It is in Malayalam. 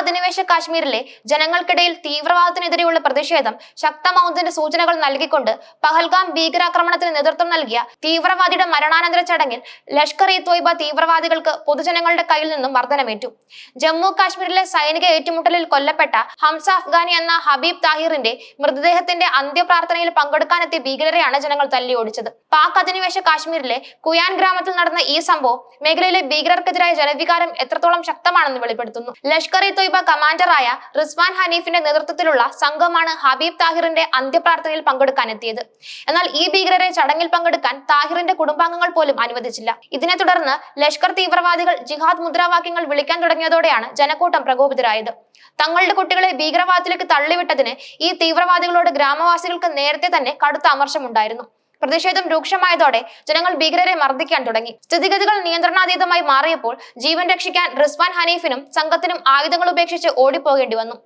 അധിനിവേശ കാശ്മീരിലെ ജനങ്ങൾക്കിടയിൽ തീവ്രവാദത്തിനെതിരെയുള്ള പ്രതിഷേധം ശക്തമാവുന്നതിന്റെ സൂചനകൾ നൽകിക്കൊണ്ട് പഹൽഗാം ഭീകരാക്രമണത്തിന് നേതൃത്വം നൽകിയ തീവ്രവാദിയുടെ മരണാനന്തര ചടങ്ങിൽ ലഷ്കർ ഇ ത്വയ്ബ തീവ്രവാദികൾക്ക് പൊതുജനങ്ങളുടെ കയ്യിൽ നിന്നും മർദ്ദനമേറ്റു. ജമ്മു കാശ്മീരിലെ സൈനിക ഏറ്റുമുട്ടലിൽ കൊല്ലപ്പെട്ട ഹംസ അഫ്ഗാനി എന്ന ഹബീബ് താഹിറിന്റെ മൃതദേഹത്തിന്റെ അന്ത്യപ്രാർത്ഥനയിൽ പങ്കെടുക്കാനെത്തിയ ഭീകരരെയാണ് ജനങ്ങൾ തല്ലിയോടിച്ചത്. പാക് അധിനിവേശ കാശ്മീരിലെ കുയാൻ ഗ്രാമത്തിൽ നടന്ന ഈ സംഭവം മേഖലയിലെ ഭീകരർക്കെതിരായ ജനവികാരം എത്രത്തോളം ശക്തമാണെന്ന് വെളിപ്പെടുത്തുന്നു. ലഷ്കർ ഇ ത്വയ്ബ കമാൻഡറായ റിസ്വാൻ ഹനീഫിന്റെ നേതൃത്വത്തിലുള്ള സംഘമാണ് ഹബീബ് താഹിറിന്റെ അന്ത്യപ്രാർത്ഥനയിൽ പങ്കെടുക്കാനെത്തിയത്. എന്നാൽ ഈ ഭീകരരെ ചടങ്ങിൽ പങ്കെടുക്കാൻ താഹിറിന്റെ കുടുംബാംഗങ്ങൾ പോലും അനുവദിച്ചില്ല. ഇതിനെ തുടർന്ന് ലഷ്കർ തീവ്രവാദികൾ ജിഹാദ് മുദ്രാവാക്യങ്ങൾ വിളിക്കാൻ തുടങ്ങിയതോടെയാണ് ജനക്കൂട്ടം പ്രകോപിതരായത്. തങ്ങളുടെ കുട്ടികളെ ഭീകരവാദത്തിലേക്ക് തള്ളിവിട്ടതിന് ഈ തീവ്രവാദികളോട് ഗ്രാമവാസികൾക്ക് നേരത്തെ തന്നെ കടുത്ത അമർഷമുണ്ടായിരുന്നു. പ്രതിഷേധം രൂക്ഷമായതോടെ ജനങ്ങൾ ഭീകരരെ മർദ്ദിക്കാൻ തുടങ്ങി. സ്ഥിതിഗതികൾ നിയന്ത്രണാതീതമായി മാറിയപ്പോൾ ജീവൻ രക്ഷിക്കാൻ റിസ്വാൻ ഹനീഫിനും സംഘത്തിനും ആയുധങ്ങൾ ഉപേക്ഷിച്ച് ഓടിപ്പോകേണ്ടി വന്നു.